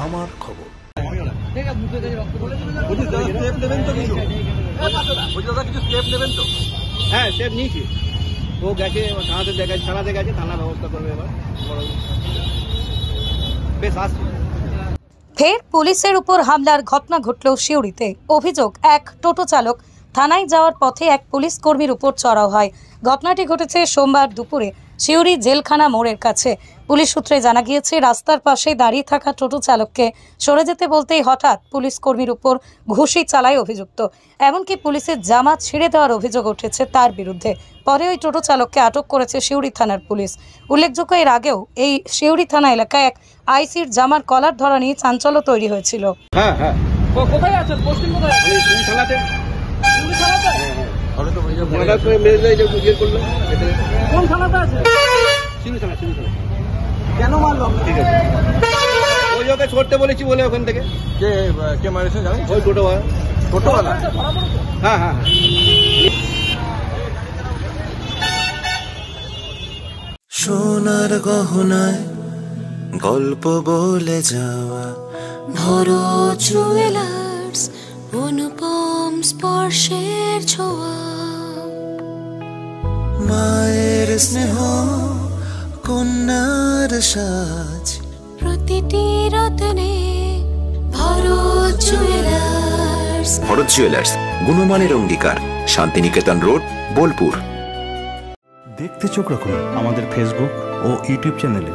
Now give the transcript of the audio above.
আমার খবর। হ্যাঁ, স্টেপ নিয়েছি। ও গেছে থানাতে গেছে, থানা ব্যবস্থা করবে এবার। বেশ আসছে। ফের পুলিশের উপর হামলার ঘটনা ঘটল সিউড়িতে। অভিযোগ, এক টোটো চালক থানায় যাওয়ার পথে এক পুলিশ কর্মীর উপর চড়াও হয়। ঘটনাটি ঘটেছে সোমবার দুপুরে সিউড়ি জেলখানা মোড়ের কাছে। পুলিশ সূত্রে জানা গিয়েছে, রাস্তার পাশে দাঁড়িয়ে থাকা টোটো চালককে সরে যেতে বলতেই হঠাৎ পুলিশ কর্মীর উপর ঘুষি চালায় অভিযুক্ত। এমনকি পুলিশের জামা ছিঁড়ে দেওয়ার অভিযোগ উঠেছে তার বিরুদ্ধে। পরে ওই টোটো চালককে আটক করেছে সিউড়ি থানার পুলিশ। উল্লেখযোগ্য, এর আগেও এই সিউড়ি থানা এলাকায় এক আইসির জামার কলার ধরা নিয়ে চাঞ্চল্য তৈরি হয়েছিল। হ্যাঁ হ্যাঁ, কোথায় আছেন? পোস্টিং কোথায়? থানাতে। কোন থানাতে আছে? কেন মারলো? ঠিক আছে, ওই ওকে ছড়তে বলেছি বলে ওখান থেকে। কে মারেছে জানেন? ওই টোটোওয়ালা। টোটোওয়ালা? হ্যাঁ হ্যাঁ। সোনার গহনায় গল্প বলে যাওয়া ভরত জুয়েলার্স, অনুপম স্পর্শের ছোঁয়া, মায়ের স্নেহ, কন্যার সাজ, প্রতিটি রত্নে ভরত জুয়েলার্স। ভরত জুয়েলার্স, গুণমানের অঙ্গীকার, শান্তিনিকেতন রোড, বোলপুর। দেখতে চোখ রাখুন আমাদের ফেসবুক ও ইউটিউব চ্যানেলে।